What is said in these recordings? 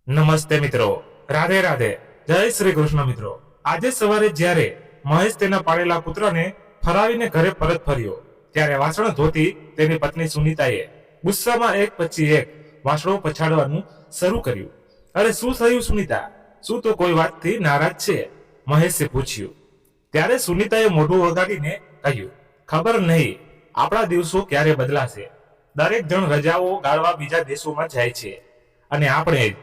નમસ્તે મિત્રો, રાધે રાધે, જય શ્રી કૃષ્ણ મિત્રો। આજે સવારે જ્યારે મહેશ તેના પાળેલા પુત્રને ફરાવીને ઘરે પરત ફર્યો ત્યારે વાસણ ધોતી તેની પત્ની સુનીતાએ ગુસ્સામાં એક પછી એક વાસણો પછાડવાનું શરૂ કર્યું। અરે શું થયું સુનીતા, શું તો કોઈ વાતથી નારાજ છે? મહેશે પૂછ્યું। ત્યારે સુનીતાએ મોઢું વગાડીને કહ્યું, ખબર નહીં આપણા દિવસો ક્યારે બદલાશે। દરેક જણ રજાઓ ગાળવા બીજા દેશોમાં જાય છે અને આપણે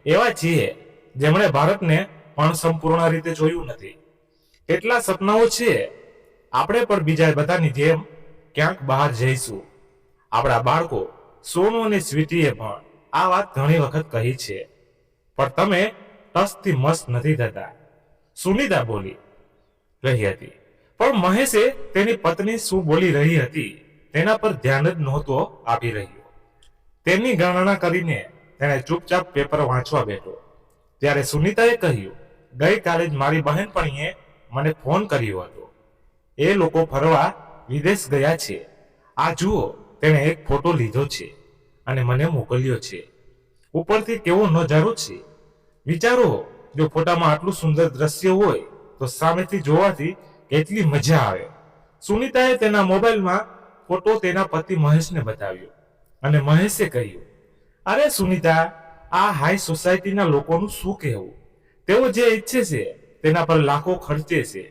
એવા છીએ જેમણે ભારતને પણ સંપૂર્ણ રીતે જોયું નથી। કેટલા સપનાઓ છે, આપણે પણ બીજા બધાની જેમ ક્યાંક બહાર જઈશું। આપણા બાળકો સોનુ અને સ્વીટીએ પણ આ વાત ઘણી વખત કહી છે, પણ તમે ટસથી મસ્ત નથી થતા, સુનીતા બોલી રહી હતી। પણ મહેશે તેની પત્ની શું બોલી રહી હતી તેના પર ધ્યાન જ નહોતો આપી રહ્યો। તેમની ગણના કરીને તેણે ચૂપચાપ પેપર વાંચવા બેઠો ત્યારે સુનીતાએ કહ્યું, ગઈકાલે જ મારી બહેનપણીએ મને ફોન કર્યો હતો। એ લોકો ફરવા વિદેશ ગયા છે। આ જુઓ, તેણે એક ફોટો લીધો છે અને મને મોકલ્યો છે। ઉપરથી કેવો નજારો છે, વિચારો, જો ફોટામાં આટલું સુંદર દ્રશ્ય હોય તો સામેથી જોવાથી કેટલી મજા આવે। સુનીતાએ તેના મોબાઈલમાં ફોટો તેના પતિ મહેશને બતાવ્યો અને મહેશે કહ્યું, અરે સુનીતા, આ હાઈ સોસાયટીના લોકોનું શું કહેવું? તેઓ જે ઈચ્છે છે તેના પર લાખો ખર્ચે છે।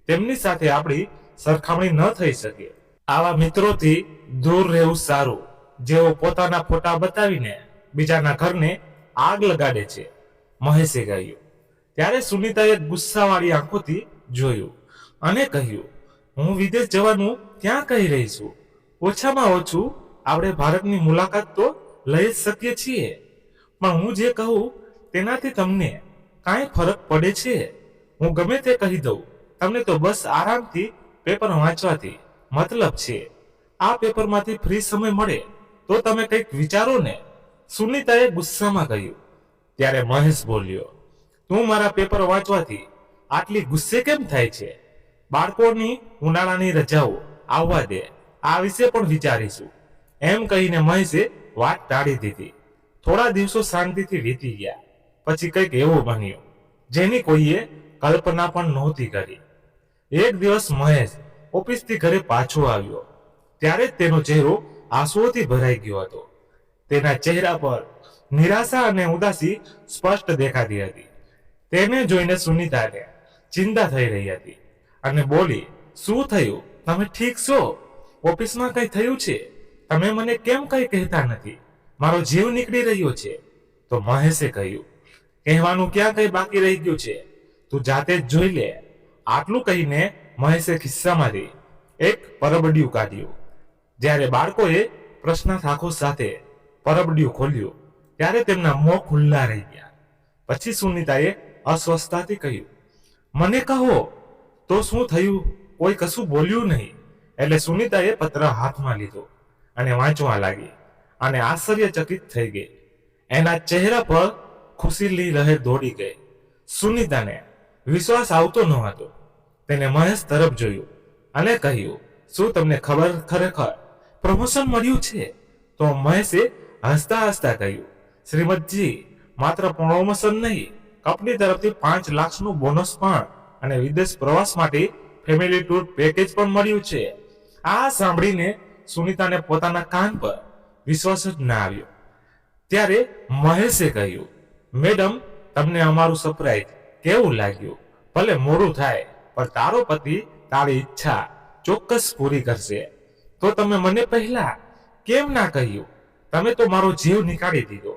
તેમની સાથે આપણી સરખામણી ન થઈ શકે। આવા મિત્રોથી દૂર રહેવું સારું, જેઓ પોતાના ફોટા બતાવીને બીજાના ઘરને આગ લગાડે છે, મહેશે કહ્યું। ત્યારે સુનીતાએ ગુસ્સાવાળી આંખોથી જોયું અને કહ્યું, હું વિદેશ જવાનું ક્યાં કહી રહી છું? ઓછામાં ઓછું આપણે ભારતની મુલાકાત તો લઈ જ શકીએ છીએ, પણ હું જે કહું તેનાથી તમને કાંઈ ફરક પડે છે? હું ગમે તે કહી દઉં, તમને તો બસ આરામથી પેપર વાંચવાથી મતલબ છે। આ પેપરમાંથી ફ્રી સમય મળે તો તમે કંઈક વિચારો ને, સુનીતાએ ગુસ્સામાં કહ્યું। ત્યારે મહેશ બોલ્યો, તું મારા પેપર વાંચવાથી આટલી ગુસ્સે કેમ થાય છે? બાળકોની ઉનાળાની રજાઓ આવવા દે, આ વિશે પણ વિચારીશું। એમ કહીને મહેશે વાત ટાળી દીધી। થોડા દિવસો શાંતિથી વીતી ગયા, પછી કંઈક એવું બન્યું જેની કોઈએ કલ્પના પણ નહોતી કરી। એક દિવસ મહેશ ઓફિસથી ઘરે પાછો આવ્યો ત્યારે જ તેનો ચહેરો આંસુઓથી ભરાઈ ગયો હતો। તેના ચહેરા પર નિરાશા અને ઉદાસી સ્પષ્ટ દેખાતી હતી। તેને જોઈને સુનીતાને ચિંતા થઈ રહી હતી અને બોલી, શું થયું? તમે ઠીક છો? ઓફિસમાં કંઈ થયું છે? તમે મને કેમ કંઈ કહેતા નથી? મારો જીવ નીકળી રહ્યો છે। તો મહેશે કહ્યું, કહેવાનું ક્યાં કંઈ બાકી રહી ગયું છે, તું જાતે જ જોઈ લે। આટલું કહીને મહેશે ખિસ્સામાંથી એક પરબડિયું કાઢ્યું। જ્યારે બાળકોએ પ્રશ્નાર્થ સાથે પરબડિયું ખોલ્યું ત્યારે તેમના મોં ખુલ્લા રહી ગયા। પછી સુનીતાએ અસ્વસ્થતાથી કહ્યું, મને કહો તો શું થયું? કોઈ કશું બોલ્યું નહીં। એટલે સુનીતાએ પત્ર હાથમાં લીધો અને વાંચવા લાગી અને આશ્ચર્યચકિત થઈ ગઈ। એના ચહેરા પર ખુશીની લહેર દોડી ગઈ। સુનીતાને વિશ્વાસ આવતો ન હતો। તેને મહેશ તરફ જોયું અને કહ્યું, શું તમને ખબર ખરેખર પ્રમોશન મળ્યું છે? તો મહેશે હસતા હસતા કહ્યું, શ્રીમદજી, માત્ર પ્રમોશન નહીં, કંપની તરફથી 5 લાખનું બોનસ પણ અને વિદેશ પ્રવાસ માટે ફેમિલી ટૂર પેકેજ પણ મળ્યું છે। આ સાંભળીને સુનીતાને પોતાના કાન પર વિશ્વાસ જ ના આવ્યો। ત્યારે મહેશે કહ્યું, મેડમ, તમને અમારું સરપ્રાઈઝ કેવું લાગ્યું? ભલે મોડું થાય, પણ તારો પતિ તારી ઈચ્છા ચોક્કસ પૂરી કરશે। તો તમે મને પહેલા કેમ ના કહ્યું? તમે તો મારો જીવ નીકાળી દીધો,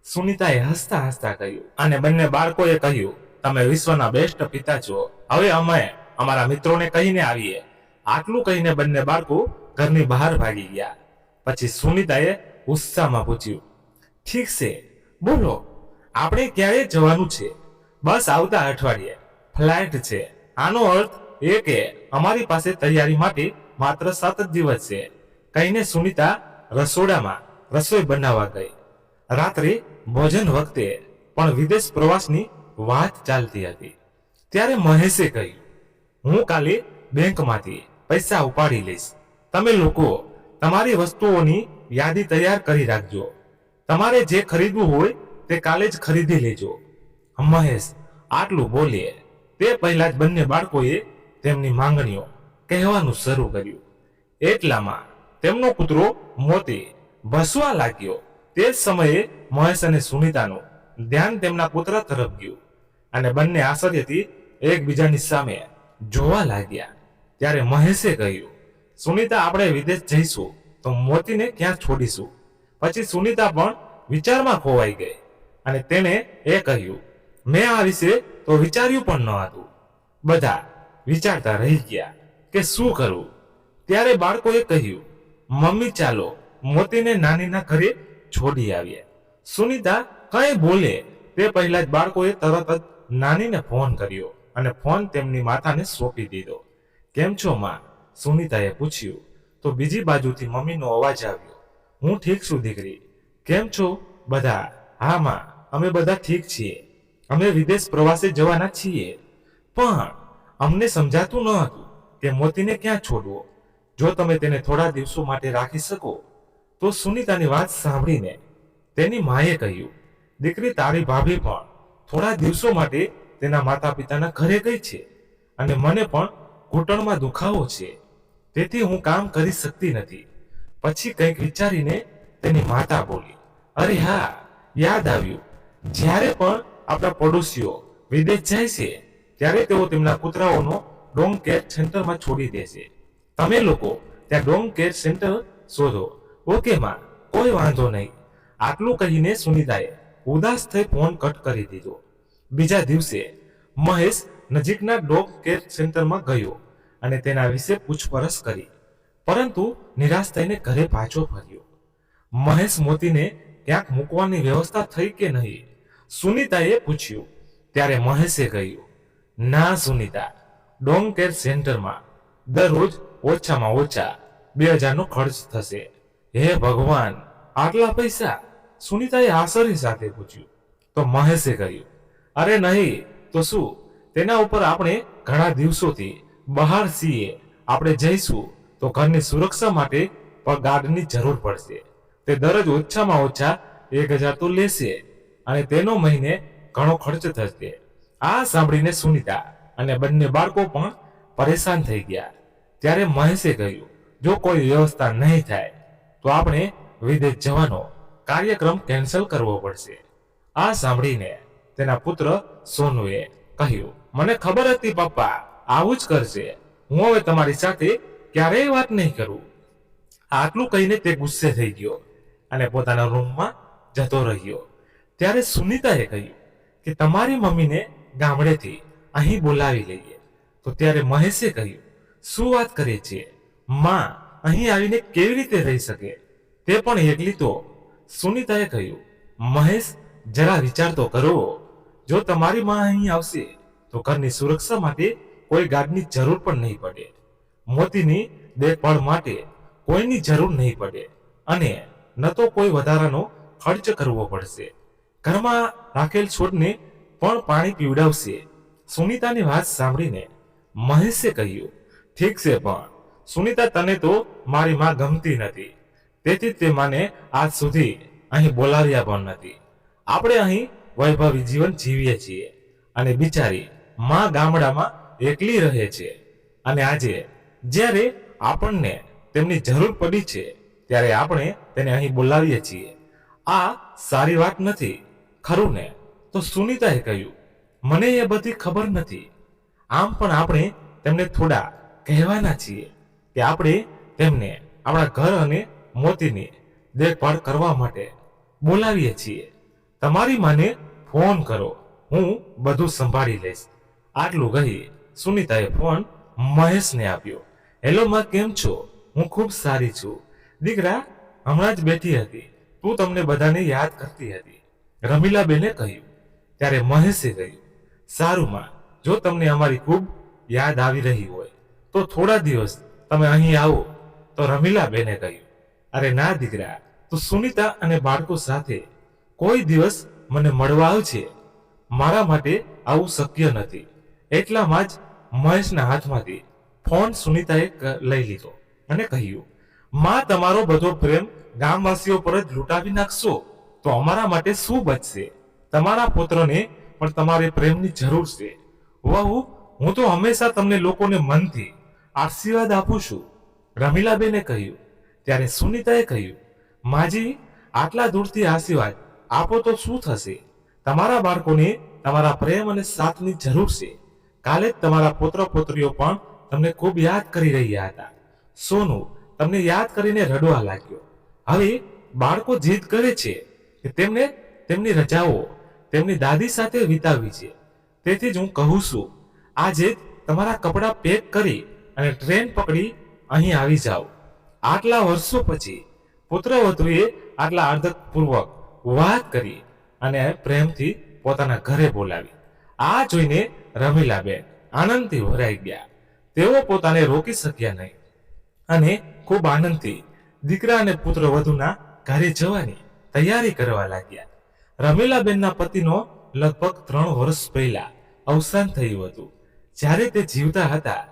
સુનીતાએ હસતા હસતા કહ્યું। અને બંને બાળકોએ કહ્યું, તમે વિશ્વના બેસ્ટ પિતા છો, હવે અમે અમારા મિત્રોને કહીને આવીએ। આટલું કહીને બંને બાળકો ઘરની બહાર ભાગી ગયા। પછી સુનીતાએ ઉત્સાહમાં પૂછ્યું, ઠીક છે, બોલો, આપણે ક્યારે જવાનું છે? બસ આવતા અઠવાડિયે ફ્લાઇટ છે। આનો અર્થ એ કે અમારી પાસે તૈયારી માટે માત્ર 7 જ દિવસ છે, કહીને સુનીતા રસોડામાં રસોઈ બનાવવા ગઈ। રાત્રે ભોજન વખતે પણ વિદેશ પ્રવાસની વાત ચાલતી હતી। ત્યારે મહેશે કહ્યું, હું કાલે બેંકમાંથી પૈસા ઉપાડી લઈશ, તમે લોકો તમારી વસ્તુઓની યાદી તૈયાર કરી રાખજો। તમારે જે ખરીદવું હોય તે કાલે જ ખરીદી લેજો. મહેશ આટલું બોલે તે પહેલા જ બંને બાળકોએ તેમની માંગણીઓ કહેવાનું શરૂ કર્યું. એટલામાં તેમનો કૂતરો મોતી ભસવા લાગ્યો. તે જ સમયે મહેશ અને સુનિતાનું ધ્યાન તેમના કૂતરા તરફ ગયું અને બંને આશ્ચર્યથી એકબીજાની સામે જોવા લાગ્યા. ત્યારે મહેશે કહ્યું, સુનિતા, આપણે વિદેશ જઈશું તો મોતીને ક્યાં છોડીશું? પછી સુનિતા પણ વિચારમાં ખોવાઈ ગઈ અને તેણે એ કહ્યું, મેં આ વિશે તો વિચાર્યું પણ ન હતું. બધા વિચારતા રહી ગયા કે શું કરવું. ત્યારે બાળકોએ કહ્યું, મમ્મી ચાલો મોતીને નાનીના ઘરે છોડી આવીએ. સુનિતા કઈ બોલે તે પહેલા જ બાળકોએ તરત જ નાનીને ફોન કર્યો અને ફોન તેમની માતાને સોંપી દીધો. કેમ છો માં? સુનિતાએ પૂછ્યું. તો બીજી બાજુથી મમ્મીનો અવાજ આવ્યો, હું ઠીક છું દીકરી, કેમ છો બધા? હા માં, અમે બધા ઠીક છીએ. અમે વિદેશ પ્રવાસે જવાના છીએ, પણ અમને સમજાતું ન હતું કે મોતીને ક્યાં છોડવો. જો તમે તેને થોડા દિવસો માટે રાખી શકો તો. સુનિતાની વાત સાંભળીને તેની માએ કહ્યું, દીકરી, તારી ભાભી પણ થોડા દિવસો માટે તેના માતા પિતાના ઘરે ગઈ છે અને મને પણ ઘૂંટણમાં દુખાવો છે, તેથી હું કામ કરી શકતી નથી. પછી કંઈક વિચારીને તેની માતા બોલી, અરે હા, યાદ આવ્યું, જ્યારે પણ આપણા પડોશીઓ વિદેશ જાય છે ત્યારે તેઓ તેમના કૂતરાઓનો ડોગ કેર સેન્ટરમાં છોડી દે છે. તમે લોકો ત્યાં ડોગ કેર સેન્ટર શોધો. ઓકે માં, કોઈ વાંધો નહીં. આટલું કહીને સુનિતાએ ઉદાસ થઈ ફોન કટ કરી દીધો. બીજા દિવસે મહેશ નજીકના ડોગ કેર સેન્ટરમાં ગયો અને તેના વિશે પૂછપરછ કરી, પરંતુ નિરાશ થઈને ઘરે પાછો ફર્યો. મહેશ મોતીને ક્યાંક મૂકવાની વ્યવસ્થા થઈ કે નહીં, સુનિતાએ પૂછ્યું. ત્યારે મહેશે કહ્યું, ના સુનિતા, ડોગ કેર સેન્ટરમાં દરરોજ ઓછામાં ઓછા 2000નો ખર્ચ થશે. હે ભગવાન, આટલા પૈસા? સુનિતાએ આશ્ચર્ય સાથે પૂછ્યું. તો મહેશે કહ્યું, અરે નહીં તો શું, તેના ઉપર આપણે ઘણા દિવસોથી બહાર છીએ. આપણે જઈશું તો ઘરની સુરક્ષા માટે પણ ગાર્ડની જરૂર પડશે. તે દરરોજ ઓછામાં ઓછા 1000 તો લેશે અને તેનો મહિને ઘણો ખર્ચ થશે. આ સાંભળીને સુનિતા અને બંને બાળકો પણ પરેશાન થઈ ગયા. ત્યારે મહેશે કહ્યું, જો કોઈ વ્યવસ્થા નહીં થાય તો આપણે વિદેશ જવાનો કાર્યક્રમ કેન્સલ કરવો પડશે. આ સાંભળીને તેના પુત્ર સોનુએ કહ્યું, મને ખબર હતી પપ્પા આવું જ કરશે. હું હવે તમારી સાથે ક્યારેય વાત નહીં કરું. આટલું કહીને તે ગુસ્સે થઈ ગયો અને પોતાના રૂમમાં જતો રહ્યો. ત્યારે સુનિતાએ કહ્યું કે તમારી મમ્મીને ગામડેથી અહીં બોલાવી લઈએ. તો ત્યારે મહેશે કહ્યું, શું વાત કરે છે માં, અહીં આવીને કેવી રીતે રહી શકે, તે પણ એકલી તો? સુનિતાએ કહ્યું, મહેશ, જરા વિચાર તો કરો. જો તમારી માં અહીં આવશે તો ઘરની સુરક્ષા માટે કોઈ ગાર્ડની જરૂર પણ નહીં પડે, મોતીની દેખભાળ માટે કોઈની જરૂર નહીં પડે અને ન તો કોઈ વધારાનો ખર્ચ કરવો પડશે. ઘરમાં રાખેલ છોડને પણ પાણી પીવડાવશે. સુનિતાની વાત સાંભળીને મહેશે કહ્યું, ઠીક છે, પણ સુનિતા, તને તો મારી માં ગમતી નથી, તેથી તે માને આજ સુધી અહીં બોલાવ્યા પણ નથી. આપણે અહીં વૈભવી જીવન જીવીએ છીએ અને બિચારી માં ગામડામાં એકલી રહે છે અને આજે જ્યારે આપણને તેમની જરૂર પડી છે ત્યારે આપણે તેને અહીં બોલાવીએ છીએ. આ સારી વાત નથી, ખરું ને? તો સુનિતાએ કહ્યું, મને એ બધી ખબર નથી. આમ પણ આપણે તેમને થોડા કહેવાના છીએ કે આપણે તેમને આપણા ઘર અને મોતીની દેખભાળ કરવા માટે બોલાવીએ છીએ. તમારી માને ફોન કરો, હું બધું સંભાળી લઈશ. આટલું કહી સુનિતાએ ફોન મહેશને આપ્યો. હેલો માં, કેમ છો? હું ખૂબ સારી છું દીકરા, હમણાં જ બેઠી હતી, તું તમને બધાને યાદ કરતી હતી, રમીલાબેને કહ્યું. ત્યારે મહેશે કહ્યું, સારું માં, જો તમને અમારી ખૂબ યાદ આવી રહી હોય તો થોડા દિવસ તમે અહીં આવો. તો રમીલાબેને કહ્યું, અરે ના દીકરા, તું સુનિતા અને બાળકો સાથે કોઈ દિવસ મને મળવા આવશે. મારા માટે આવું શક્ય નથી. એટલામાં જ મહેશના હાથમાંથી ફોન સુનિતાએ લઈ લીધો અને કહ્યું, માં, તમારો બધો પ્રેમ ગામવાસીઓ પર જ લૂંટાવી નાખશો તો અમારા માટે શું બચશે? તમારા પુત્રને પણ તમારે પ્રેમની જરૂર છે. વહુ, હું તો હંમેશા તમને લોકોને મનથી આશીર્વાદ આપું છું, રમીલાબેને કહ્યું. ત્યારે સુનીતાએ કહ્યું, માજી, આટલા દૂરથી આશીર્વાદ આપો તો શું થશે? તમારા બાળકોને તમારા પ્રેમ અને સાથની જરૂર છે. કાલે જ તમારા પુત્ર પુત્રીઓ પણ તમને ખૂબ યાદ કરી રહ્યા હતા. સોનું તમને યાદ કરીને રડવા લાગ્યો. હવે બાળકો જીદ કરે છે કે તેમને તેમની રજાઓ તેમની દાદી સાથે વિતાવવી છે. તેથી જ હું કહું છું, આજે તમારા કપડાં પેક કરી અને ટ્રેન પકડી અહીં આવી જાઓ. આટલા વર્ષો પછી પુત્રવધુએ આટલા આદરપૂર્વક વાત કરી અને પ્રેમથી પોતાના ઘરે બોલાવી. આ જોઈને રમીલાબેન આનંદથી ભરાઈ ગયા. તેઓ પોતાને રોકી શક્યા નહીં અને ખૂબ આનંદથી દીકરા અને પુત્રવધુના ઘરે જવાની તૈયારી કરવા લાગ્યા. રમીલાબેનના પતિનો લગભગ 3 વર્ષ પહેલા અવસાન થયું હતું. જ્યારે તે જીવતા હતા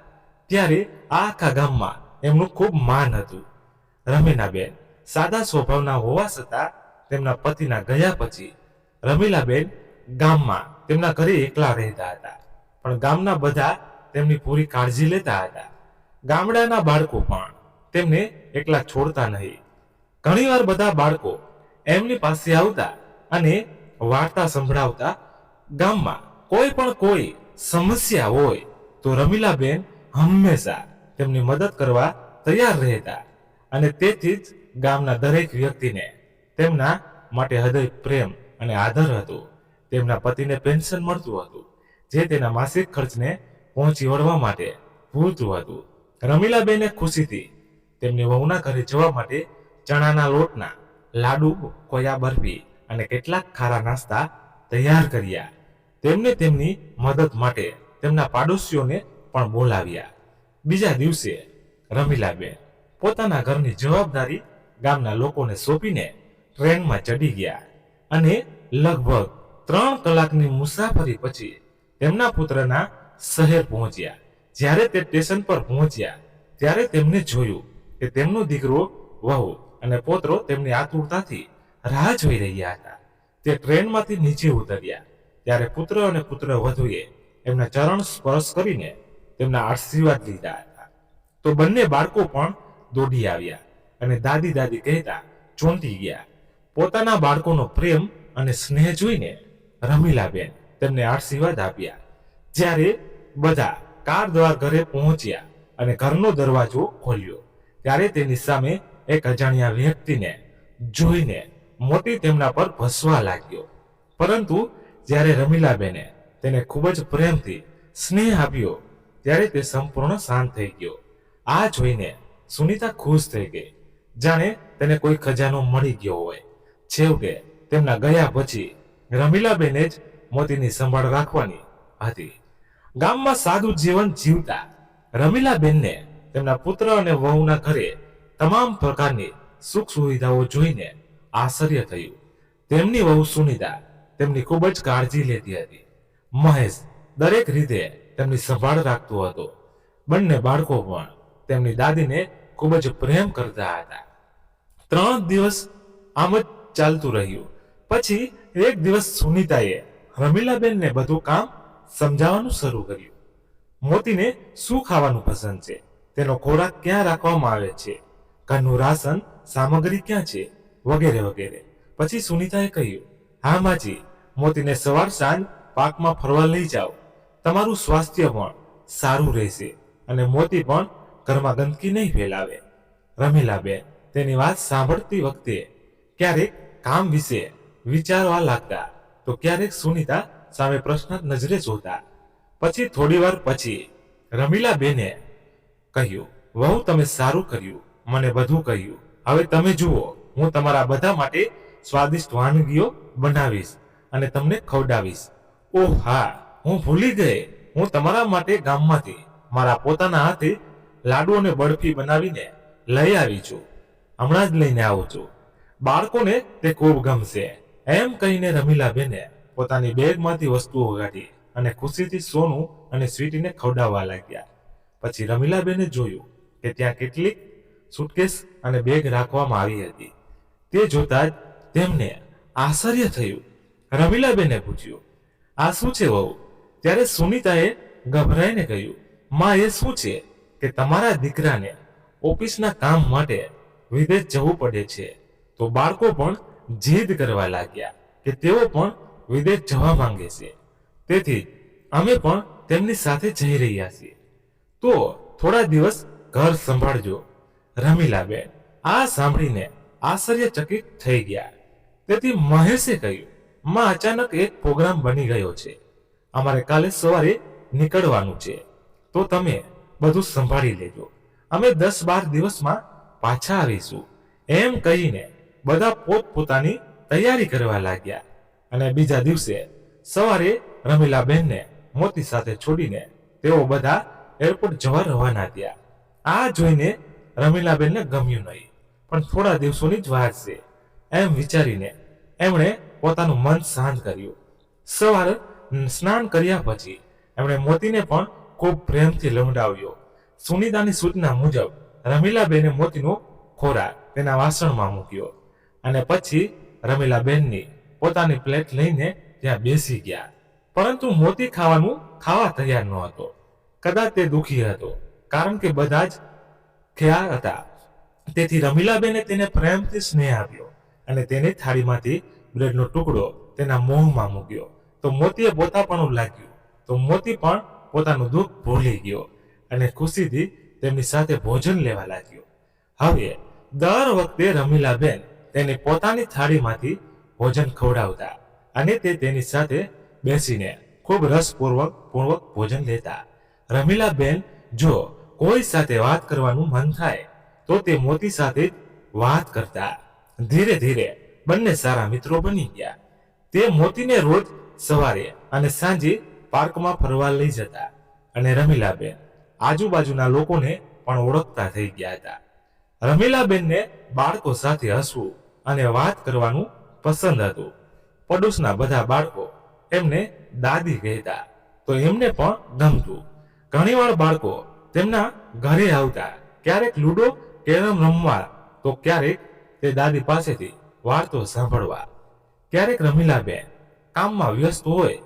ત્યારે આખા ગામમાં એમનું ખૂબ માન હતું. રમીલાબેન સાદા સ્વભાવના હોવા છતાં તેમના પતિના ગયા પછી રમીલાબેન ગામમાં તેમના ઘરે એકલા રહેતા હતા. પણ ગામના બધા તેમની પૂરી કાળજી લેતા હતા. ગામડાના બાળકો પણ તેમને એકલા છોડતા નહીં. ઘણીવાર બધા બાળકો એમની પાસે આવતા અને વાર્તા સંભળાવતા. ગામમાં કોઈ સમસ્યા હોય તો રમીલાબેન હંમેશા તેમની મદદ કરવા તૈયાર રહેતા અને તેથી જ ગામના દરેક વ્યક્તિને તેમના માટે હૃદય પ્રેમ અને આદર હતો. તેમના પતિને પેન્શન મળતું હતું, જે તેના માસિક ખર્ચને પહોંચી વળવા માટે પૂરતું હતું. રમીલાબેને ખુશીથી તેમની વહુના ઘરે જવા માટે ચણાના લોટના લાડુ, કોયા બરફી અને કેટલાક ખારા નાસ્તા તૈયાર કર્યા. તેમને તેમની મદદ માટે તેમના પાડોશીઓને પણ બોલાવ્યા. બીજા દિવસે રમીલાબેન પોતાના ઘરની જવાબદારી ગામના લોકોને સોંપીને ટ્રેનમાં ચડી ગયા અને લગભગ 3 કલાકની મુસાફરી પછી તેમના પુત્રના શહેર પહોંચ્યા. જ્યારે તે સ્ટેશન પર પહોંચ્યા ત્યારે તેમને જોયું કે તેમનો દીકરો, વહુ અને પોતરો તેમની આતુરતાથી રાહ જોઈ રહ્યા હતા. તે ટ્રેનમાંથી નીચે ઉતર્યા ત્યારે પુત્ર અને પુત્રવધુએ એમના ચરણ સ્પર્શ કરીને તેમના આશીર્વાદ લીધા હતા. તો બંને બાળકો પણ દોડી આવ્યા અને દાદી દાદી કહેતા ચોંટી ગયા. પોતાના બાળકોનો પ્રેમ અને સ્નેહ જોઈને રમીલાબેન તેમને આશીર્વાદ આપ્યા. જ્યારે બધા કાર દ્વારા ઘરે પહોંચ્યા અને ઘરનો દરવાજો ખોલ્યો ત્યારે તેની સામે એક અજાણ્યા વ્યક્તિને જોઈને મોતી તેમના પર ભસવા લાગ્યો. પરંતુ જ્યારે રમીલાબેને તેને ખૂબ જ પ્રેમથી સ્નેહ આપ્યો ત્યારે તે સંપૂર્ણ શાંત થઈ ગયો. આ જોઈને સુનીતા ખુશ થઈ ગઈ, જાણે તેને કોઈ ખજાનો મળી ગયો હોય. છેવટે તેમના ગયા પછી રમીલાબેને જ મોતીની સંભાળ રાખવાની હતી. ગામમાં સાદું જીવન જીવતા રમીલાબેનને તેમના પુત્ર અને વહુના ઘરે તમામ પ્રકારની સુખ સુવિધાઓ જોઈને આશ્ચર્ય થયું. તેમની વહુ સુનીતા તેમની ખૂબ જ કાળજી લેતી હતી. મહેશ દરેક રીતે તેમની સંભાળ રાખતો હતો. બંને બાળકો પણ તેમની દાદીને ખૂબ જ પ્રેમ કરતા હતા. 3 દિવસ આમ જ ચાલતું રહ્યું. પછી એક દિવસ સુનીતાએ રમીલાબેનને બધું કામ સમજાવવાનું શરૂ કર્યું. મોતીને શું ખાવાનું પસંદ છે, તેનો ખોરાક ક્યાં રાખવામાં આવે છે, ઘરનું રાશન સામગ્રી ક્યાં છે, વગેરે વગેરે. પછી સુનીતાએ કહ્યું, હા માજી, મોતીને સવાર સાંજ પાર્કમાં ફરવા લઈ જાઓ. તમારું સ્વાસ્થ્ય પણ સારું રહેશે અને મોતી પણ ઘરમાં ગંદકી નહીં ફેલાવે. રમીલાબેન તેની વાત સાંભળતી વખતે ક્યારેક કામ વિશે વિચારવા લાગતા તો ક્યારેક સુનીતા સામે પ્રશ્ન નજરે જોતા. પછી થોડી વાર પછી રમીલાબેને કહ્યું, વહુ, તમે સારું કર્યું, મને બધું કહ્યું. હવે તમે જુઓ, હું તમારા બધા માટે સ્વાદિષ્ટ વાનગીઓ બનાવીશ અને તમને ખવડાવીશ. ઓહ હા, હું ભૂલી ગઈ, હું તમારા માટે ગામમાંથી મારા પોતાના હાથે લાડુ અને બરફી બનાવીને લઈ આવી છું. હમણાં જ લઈને આવું છું. બાળકોને તે ખૂબ ગમશે. એમ કહીને રમીલાબેને પોતાની બેગમાંથી વસ્તુઓ કાઢી અને ખુશીથી સોનું અને સ્વીટીને ખવડાવવા લાગ્યા. પછી રમીલાબેને જોયું કે ત્યાં કેટલીક સુટકેસ અને બેગ રાખવામાં આવી હતી. તે જોતા જ તેમને આશ્ચર્ય થયું. રમીલાબેને પૂછ્યું, આ શું છે વહુ? ત્યારે સુનીતાએ ગભરાઈને કહ્યું, માં એ શું છે કે તમારા દીકરાને ઓફિસના કામ માટે વિદેશ જવું પડે છે, તો બાળકો પણ જીદ કરવા લાગ્યા કે તેઓ પણ વિદેશ જવા માંગે છે, તેથી અમે પણ તેમની સાથે જઈ રહ્યા છીએ, તો થોડા દિવસ ઘર સંભાળજો. રમીલાબેન આ સાંભળીને આશ્ચર્યચકિત થઈ ગયા. તેથી મહેશે કહ્યું, માં અચાનક એક પ્રોગ્રામ બની ગયો છે, અમારે કાલે સવારે નીકળવાનું છે, તો તમે બધું સંભાળી લેજો, અમે 10-12 દિવસમાં પાછા આવીશું. એમ કહીને બધા પોતપોતાની તૈયારી કરવા લાગ્યા. અને બીજા દિવસે સવારે રમીલાબેનને મોતી સાથે છોડીને તેઓ બધા એરપોર્ટ જવા રવાના થયા. આ જોઈને રમીલાબેનને ગમ્યું નહીં, પણ થોડા દિવસોની જ વાત છે એમ વિચારીને એમણે પોતાનું મન શાંત કર્યું. સવારે સ્નાન કર્યા પછી એમણે મોતીને પણ ખૂબ પ્રેમથી લંવડાવ્યો. સુનીતાની સૂચના મુજબ રમીલાબેને મોતીનો ખોરાક તેના વાસણમાં મૂક્યો અને પછી રમીલાબેનની પોતાની પ્લેટ લઈને ત્યાં બેસી ગયા. પરંતુ મોતી ખાવા તૈયાર ન હતો. કદાચ તે દુઃખી હતો, કારણ કે બધા જ ખ્યાલ હતા. તેથી રમીલાબેને તેને પ્રેમથી સ્નેહ આપ્યો અને તેની થાળીમાંથી બ્રેડનો ટુકડો તેના મોંમાં મૂક્યો. તો મોતીએ પોતાપણું લાગ્યું, તો મોતી પણ પોતાનું દુઃખ ભૂલી ગયો અને ખુશીથી તેમની સાથે ભોજન લેવા લાગ્યો. હવે દર વખતે રમીલાબેન તેની પોતાની થાળીમાંથી ભોજન ખવડાવતા અને તે તેની સાથે બેસીને ખૂબ રસપૂર્વક ભોજન લેતા. રમીલાબેન જો કોઈ સાથે વાત કરવાનું મન થાય તો તે મોતી સાથે વાત કરતા. ધીરે ધીરે બંને સારા મિત્રો બની ગયા. તે મોતીને રોજ સવારે અને સાંજે પાર્કમાં ફરવા લઈ જતા અને રમીલાબેન આજુબાજુના લોકોને પણ ઓળખતા થઈ ગયા હતા. રમીલાબેનને બાળકો સાથે હસવું અને વાત કરવાનું પસંદ હતું. પડોશના બધા બાળકો એમને દાદી કહેતા, તો એમને પણ ગમતું. ઘણીવાર બાળકો તેમના ઘરે આવતા, ક્યારેક લૂડો કેરમ રમવા, તો ક્યારેક તે દાદી પાસેથી વાર્તો સાંભળવા. ક્યારેક રમીલાબેન કામમાં વ્યસ્ત હોય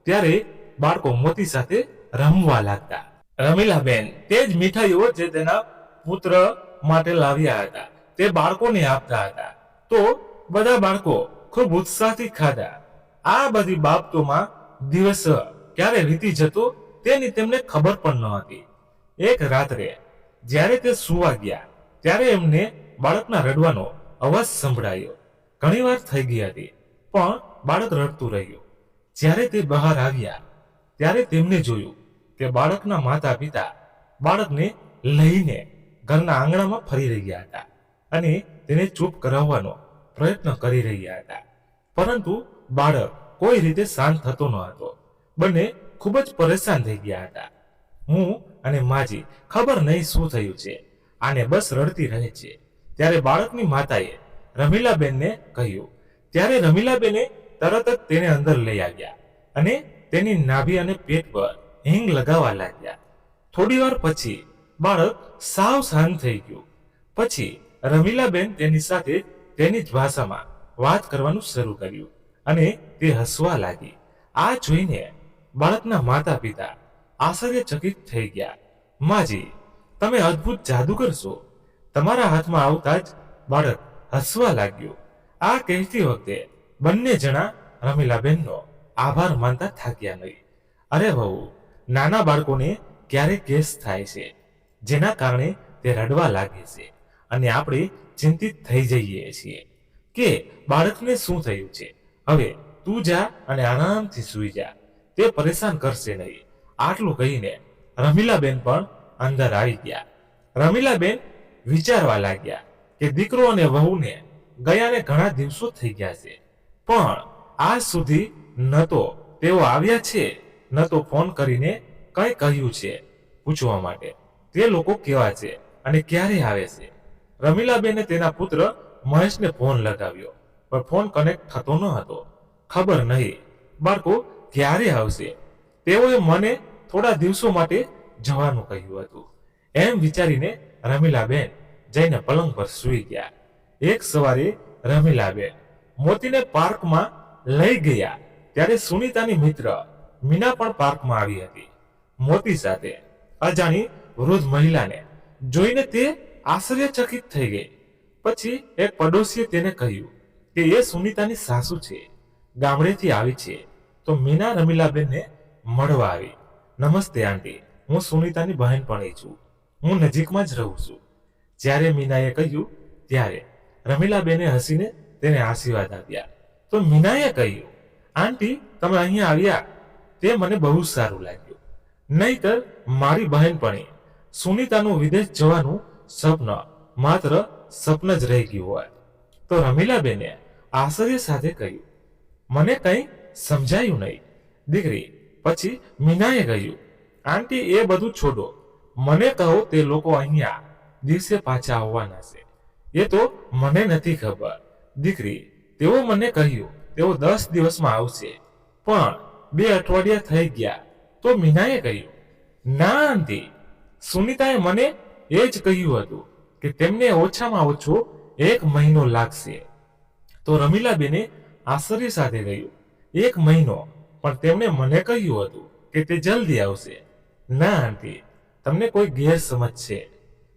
ત્યારે બાળકો મોતી સાથે રમવા લાગતા. રમીલાબેન તે જ મીઠાઈઓ જે તેના પુત્ર માટે લાવ્યા હતા તે બાળકોને આપતા હતા, તો બધા બાળકો ખૂબ ઉત્સાહથી ખાધા. આ બધી બાબતોમાં દિવસ ક્યારે વીતી જતો તેની તેમને ખબર પણ ન હતી. એક રાત્રે જ્યારે તે સૂવા ગયા ત્યારે એમને બાળકના રડવાનો અવાજ સંભળાયો. ઘણીવાર થઈ ગઈ હતી, પણ બાળક રડતું રહ્યું. જ્યારે તે બહાર આવ્યા ત્યારે તેમને જોયું કે બાળકના માતા પિતા બાળકને લઈને ઘરના આંગણામાં ફરી રહ્યા હતા અને તેને ચૂપ કરાવવાનો પ્રયત્ન કરી રહ્યા હતા, પરંતુ બાળક કોઈ રીતે શાંત થતો ન હતો. બંને ખૂબ જ પરેશાન થઈ ગયા હતા. હું અને માજી ખબર નહીં શું થયું છે, આને બસ રડતી રહે છે. ત્યારે બાળકની માતાએ રમીલાબેનને કહ્યું. ત્યારે રમીલાબેને તરત જ તેને અંદર લઈ આવ્યા અને તેની નાભી અને પેટ પર હિંગ લગાવવા લાગ્યા. થોડી વાર પછી બાળક સાવ શાંત થઈ ગયું. પછી રમીલાબેન તેની સાથે તેની જ ભાષામાં વાત કરવાનું શરૂ કર્યું અને તે હસવા લાગી. આ જોઈને બાળકના માતા પિતા આશ્ચર્યચકિત થઈ ગયા. માજી, તમે અદ્ભુત જાદુગર છો. તમારા હાથમાં આવતા જ બાળક હસવા લાગ્યું. આ કહેતી વખતે બંને જણા રમીલાબેનનો આભાર માનતા થાક્યા નહીં. અરે વહુ, નાના બાળકોને ક્યારેક કેસ થાય છે, જેના કારણે તે રડવા લાગે છે અને આપણે ચિંતિત થઈ જઈએ છીએ કે બાળકને શું થયું છે. હવે તું જા અને આરામથી સૂઈ જા, તે પરેશાન કરશે નહીં. આટલું કહીને રમીલાબેન પણ અંદર આવી ગયા. રમીલાબેન વિચારવા લાગ્યા કે દીકરો અને વહુને ગયાને ઘણા દિવસો થઈ ગયા છે, પણ આજ સુધી ન તો તેઓ આવ્યા છે, ન તો ફોન કરીને કંઈ કહ્યું છે પૂછવા માટે તે લોકો કેવા છે અને ક્યારે આવે છે. રમીલાબેને તેના પુત્ર મહેશને ફોન લગાવ્યો, પણ ફોન કનેક્ટ થતો ન હતો. ખબર નહીં બાળકો ક્યારે આવશે. તેઓએ મને થોડા દિવસો માટે જવાનું કહ્યું હતું. એમ વિચારીને રમીલાબેન જઈને પલંગ પર સૂઈ ગયા. એક સવારે રમીલાબેન મોતીને પાર્કમાં લઈ ગયા ત્યારે સુનીતાની મિત્ર મીના પણ પાર્કમાં આવી હતી મોતી સાથે. અજાણી વૃદ્ધ મહિલાને જોઈને તે આશ્ચર્યચકિત થઈ ગઈ. પછી એક પડોશીએ તેને કહ્યું કે એ સુનીતાની સાસુ છે, ગામડેથી આવી છે. તો મીના રમીલાબેનને મળવા આવી. નમસ્તે આંટી, હું સુનીતાની બહેનપણી છું, હું નજીકમાં જ રહું છું. જ્યારે મીનાએ કહ્યું ત્યારે રમીલાબેને હસીને તેને આશીર્વાદ આપ્યા. તો મીનાએ કહ્યું, આંટી તમે અહીંયા આવ્યા તે મને બહુ સારું લાગ્યું, નહીતર મારી બહેનપણી સુનીતાનું વિદેશ જવાનું સ્વપ્ન માત્ર સ્વપ્ન જ રહી ગયું હોય. તો રમીલાબેને આશ્ચર્ય સાથે કહ્યું, મને કંઈ સમજાયું નહીં દીકરી. પછી મીનાએ કહ્યું, આંટી એ બધું છોડો, મને કહો તે લોકો અહીંયા દિવસે પાછા આવવાના છે એ તો મને નથી ખબર દીકરી. તેઓ મને કહ્યું તેઓ 10 દિવસમાં આવશે, પણ 2 અઠવાડિયા થઈ ગયા. તો મીનાએ કહ્યું, ના આંટી, સુનીતાએ મને એ જ કહ્યું હતું કે તેમને ઓછામાં ઓછો 1 મહિનો લાગશે. તો રમીલાબેને આશ્ચર્ય સાથે કહ્યું, 1 મહિનો? પણ તેમણે મને કહ્યું હતું કે તે જલ્દી આવશે. ના આંટી, તમને કોઈ ગેરસમજ છે.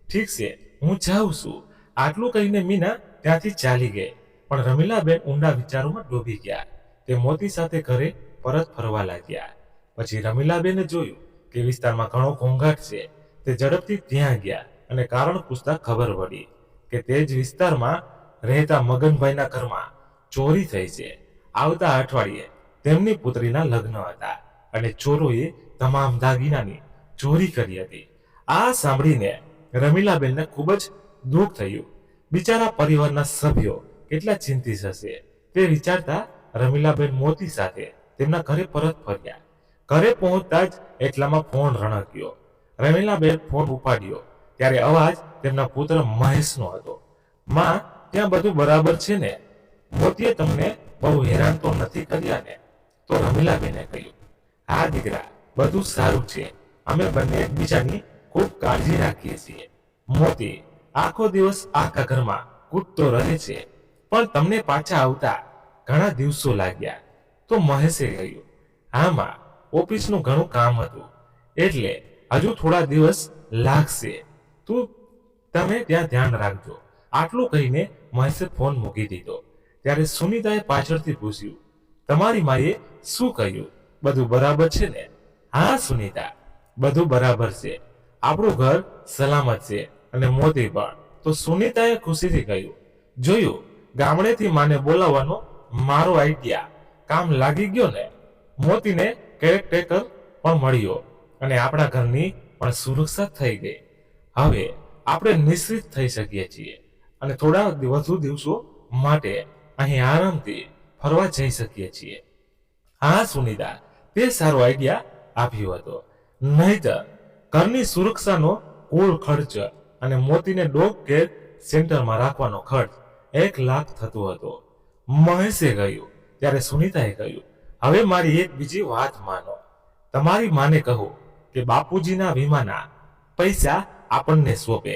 ઠીક છે, હું જાઉં છું. આટલું કહીને મીના ત્યાંથી ચાલી ગઈ. પણ રમીલાબેન ઊંડા વિચારોમાં ડૂબી ગયા. તે મોતી સાથે ઘરે પરત ફરવા લાગ્યા. પછી રમીલાબેને જોયું કે વિસ્તારમાં ઘણો ઘોંઘાટ છે. તે ઝડપથી ત્યાં ગયા અને કારણ પૂછતા ખબર પડી કે તે જ વિસ્તારમાં રહેતા મગનભાઈના ઘરમાં ચોરી થઈ છે. આવતા અઠવાડિયે તેમની પુત્રીના લગ્ન હતા અને ચોરોએ તમામ દાગીનાની ચોરી કરી હતી. આ સાંભળીને રમીલાબેનને ખૂબ જ દુઃખ થયું. બિચારા પરિવારના સભ્યો કેટલા ચિંતિત હશે તે વિચારતા રમીલાબેન મોતી સાથે તેમના ઘરે પરત ફર્યા. ઘરે પહોંચતા જ એટલામાં ફોન રણક્યો. રમીલાબેન ફોન ઉપાડ્યો ત્યારે અવાજ તેમના પુત્ર મહેશનો હતો. માં, ત્યાં બધું બરાબર છે ને? મોતીએ તમને બહુ હેરાન તો નથી કર્યા ને? તો રમીલાબેને કહ્યું, હા દીકરા, બધું સારું છે. અમે બંને એકબીજાની ખૂબ કાળજી રાખીએ છીએ. મોતી આખો દિવસ આખા ઘરમાં કૂદતો રહે છે, પણ તમને પાછા આવતા ઘણા દિવસો લાગ્યા. તો મહેશે કહ્યું, હા માં, ઓફિસનું ઘણું કામ હતું એટલે હજુ થોડા દિવસ લાગશે. તમે ત્યાં ધ્યાન રાખજો. આટલું કહીને મહેશે ફોન મૂકી દીધો. ત્યારે સુનીતાએ પાછળથી પૂછ્યું, તમારી માએ શું કહ્યું? બધું બરાબર છે ને? હા સુનીતા, બધું બરાબર છે. આપણું ઘર સલામત છે અને મોતી પણ. તો સુનીતાએ ખુશીથી કહ્યું, જોયું, ગામડેથી માને બોલાવવાનો મારો આઈડિયા કામ લાગી ગયો ને? મોતીને કેરેક્ટર પણ મળ્યો અને આપણા ઘરની પણ સુરક્ષા થઈ ગઈ. હવે આપણે નિશ્ચિત થઈ શકીએ છીએ અને થોડા વધુ દિવસો માટે અહીં આરામથી ફરવા જઈ શકીએ છીએ. હા સુનીતા, તે સારો આઈડિયા આપ્યો હતો. નહીતર ઘરની સુરક્ષાનો કુલ ખર્ચ અને મોતીને ડોગ કેર સેન્ટરમાં રાખવાનો ખર્ચ 1 લાખ થતો હતો. મહેશે કહ્યું. ત્યારે સુનીતાએ કહ્યું, હવે મારી એક બીજી વાત માનો. તમારી માને કહો કે બાપુજીના વીમાના પૈસા આપણને સોંપે.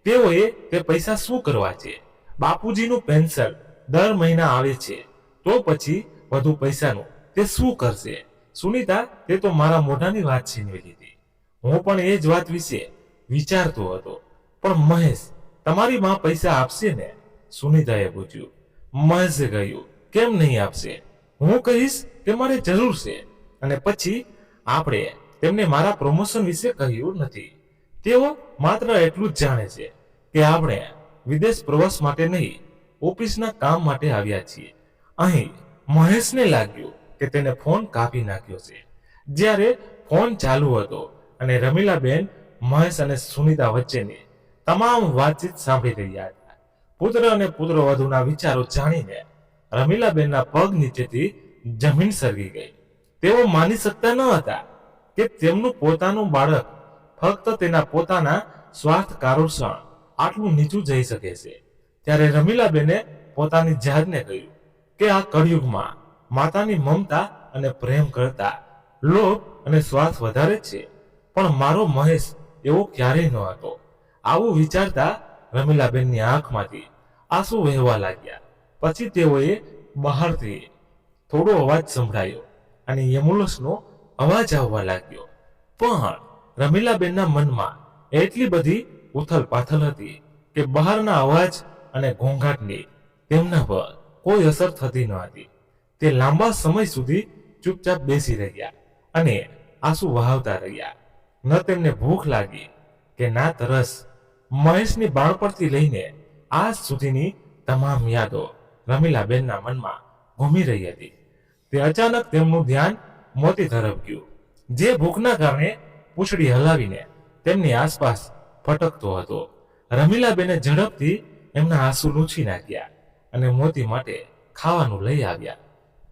તેઓએ તે પૈસા શું કરવા છે? બાપુજીનું પેન્શન દર મહિના આવે છે, તો પછી વધુ પૈસાનું તે શું કરશે? સુનીતા, તે તો મારા મોઢાની વાત છીનવી લીધી. હું પણ એ જ વાત વિશે વિચારતો હતો. પણ મહેશ, તમારી માં પૈસા આપશે ને? સુનીતાએ પૂછ્યું. મહેશે કહ્યું, કેમ નહીં આપશે? હું કહીશ કે મારે જરૂર છે. અને પછી આપણે તેમને મારા પ્રમોશન વિશે કહ્યું નથી. તેઓ માત્ર એટલું જ જાણે છે કે આપણે વિદેશ પ્રવાસ માટે નહીં, ઓફિસના કામ માટે આવ્યા છીએ. અહીં મહેશને લાગ્યું કે તેને ફોન કાપી નાખ્યો છે. જ્યારે ફોન ચાલુ હતો અને રમીલાબેન મહેશ અને સુનીતા વચ્ચેની તમામ વાતચીત સાંભળી રહ્યા હતા. પુત્ર અને પુત્રવધુના વિચારો જાણીને રમીલાબેનના પગ નીચેથી જમીન સરકી ગઈ. તેઓ માની શકતા ન હતા કે તેમનું પોતાનું બાળક ફક્ત તેના પોતાના સ્વાર્થ કારણસર આટલું નીચું જઈ શકે છે. ત્યારે રમીલાબેને પોતાની જાતને કહ્યું કે આ કળિયુગમાં માતાની મમતા અને પ્રેમ કરતા લોભ અને સ્વાર્થ વધારે છે. પણ મારો મહેશ એવો ક્યારેય ન હતો. આવું વિચારતા રમીલાબેનની આંખમાંથી આંસુ વહેવા લાગ્યા. પછી તેઓએ બહારથી થોડો અવાજ સંભળાયો અને એમ્બ્યુલન્સનો અવાજ આવવા લાગ્યો. પણ રમીલાબેનના મનમાં એટલી બધી ઉથલ પાથલ હતી કે બહારના અવાજ અને ઘોંઘાટની તેમના પર કોઈ અસર થતી ન હતી. તે લાંબા સમય સુધી ચૂપચાપ બેસી રહ્યા અને આંસુ વહાવતા રહ્યા. ન તેમને ભૂખ લાગી કે ના તરસ. મહેશની બાળપણથી લઈને આજ સુધીની તમામ યાદો રમીલાબેનના મનમાં ઘૂમી રહી હતી. તે અચાનક તેમનું ધ્યાન મોતી તરફ ગયું, જે ભૂખના કારણે પૂંછડી હલાવીને તેમની આસપાસ ફટકતો હતો. રમીલાબેને ઝડપથી એમના આંસુ લૂછી નાખ્યા અને મોતી માટે ખાવાનું લઈ આવ્યા.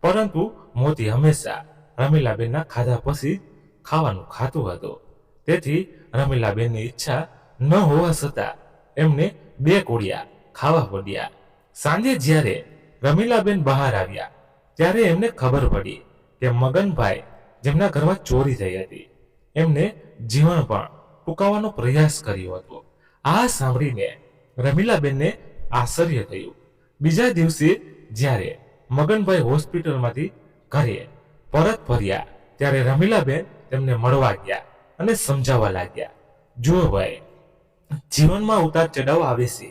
પરંતુ મોતી હંમેશા રમીલાબેનના ખાધા પછી ખાવાનું ખાતું હતું. તેથી રમીલાબેનની ઈચ્છા ન હોવા છતાં એમને 2 કોડિયા ખાવા પડ્યા. સાંજે જ્યારે રમીલાબેન બહાર આવ્યા ત્યારે એમને ખબર પડી કે મગનભાઈ, જેમના ઘરમાં ચોરી થઈ હતી, એમને જીવન પણ ટૂંકાવવાનો પ્રયાસ કર્યો હતો. આ સાંભળીને રમીલાબેનને આશ્ચર્ય થયું. બીજા દિવસે જ્યારે મગનભાઈ હોસ્પિટલમાંથી ઘરે પરત ફર્યા ત્યારે રમીલાબેન તેમને મળવા ગયા અને સમજાવવા લાગ્યા, જુઓ ભાઈ, જીવનમાં ઉતાર ચઢાવ આવે છે,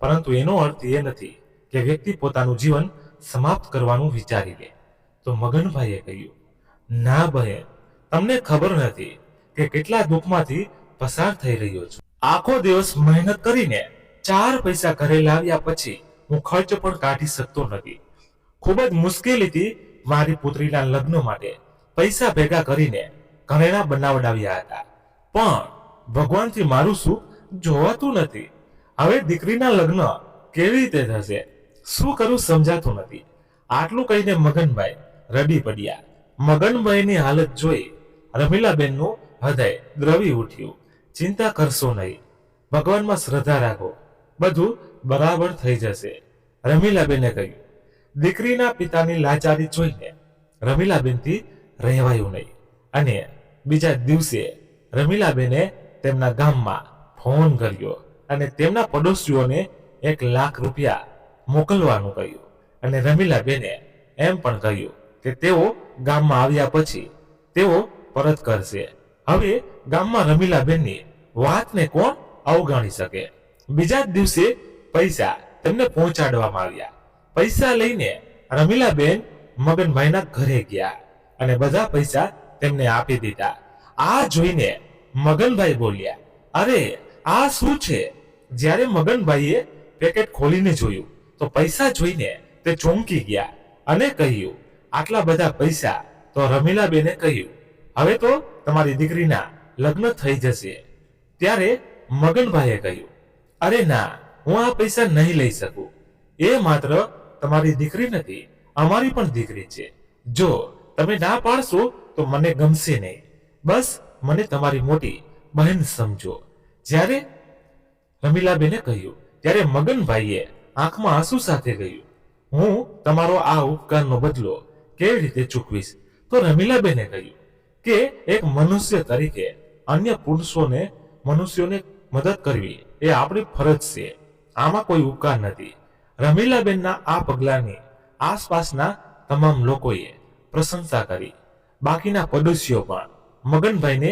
પરંતુ એનો અર્થ એ નથી કે વ્યક્તિ પોતાનું જીવન સમાપ્ત કરવાનું વિચારી લે. તો મગનભાઈએ કહ્યું, ના બહેન, તમને ખબર નથી કે કેટલા દુઃખમાંથી પસાર થઈ રહ્યો છું. આખો દિવસ મહેનત કરીને 4 પૈસા ઘરે લાવ્યા પછી હું ખર્ચ પણ કાઢી શકતો નથી. ખૂબ જ મુશ્કેલીથી મારી પુત્રીના લગ્ન માટે પૈસા ભેગા કરીને ઘરેણાં બનાવડાવ્યા હતા, પણ ભગવાનથી મારું સુખ જોવાતું નથી. હવે દીકરીના લગ્ન કેવી રીતે થશે, શું કરું સમજાતું નથી. આટલું કહીને મગનભાઈ રડી પડ્યા. મગનભાઈની હાલત જોઈ રમીલાબેનનું હૃદય દ્રવી ઉઠ્યું. ચિંતા કરશો નહીં, ભગવાનમાં શ્રદ્ધા રાખો, બધું બરાબર થઈ જશે, રમીલાબેને કહ્યું. દીકરીના પિતાની લાચારી જોઈને રમીલાબેનથી રહેવાયું નહીં અને બીજા દિવસે રમીલાબેને તેમના ગામમાં ફોન કર્યો અને તેમના પડોશીઓને 1 લાખ રૂપિયા મોકલવાનું કહ્યું. અને રમીલાબેને એમ પણ કહ્યું કે તેઓ ગામમાં આવ્યા પછી તેઓ પરત કરશે. હવે ગામમાં રમીલાબેનની વાતને કોણ અવગણી શકે. બીજા જ દિવસે પૈસા તેમને પહોંચાડવામાં આવ્યા. પૈસા લઈને રમીલાબેન મગનભાઈના ઘરે ગયા અને બધા પૈસા તેમને આપી દીધા. આ જોઈને મગનભાઈ બોલ્યા, અરે આ શું છે? જ્યારે મગનભાઈએ પેકેટ ખોલીને જોયું તો પૈસા જોઈને તે ચોંકી ગયા અને કહ્યું, આટલા બધા પૈસા? તો રમીલાબેને કહ્યું, હવે તો તમારી દીકરીના લગ્ન થઈ જશે. ત્યારે મગનભાઈએ કહ્યું, અરે ના, હું આ પૈસા નહીં લઈ શકું. એ માત્ર તમારી દીકરી નથી, અમારી પણ દીકરી છે. જો તમે ના પાડશો તો મને ગમશે નહીં. બસ મને તમારી મોટી બહેન સમજો. જ્યારે રમીલાબેને કહ્યું ત્યારે મગનભાઈએ આંખમાં આંસુ સાથે કહ્યું, હું તમારો આ ઉપકારનો બદલો કેવી રીતે ચૂકવીશ? તો રમીલાબેને કહ્યું કે એક મનુષ્ય તરીકે અન્ય મનુષ્યોને મદદ કરવી એ આપણી ફરજ છે, આમાં કોઈ ઉપકાર નથી. રમીલાબેનના આ પગલાની આસપાસના તમામ લોકોએ પ્રશંસા કરી. બાકીના પડોશીઓ પણ મગનભાઈને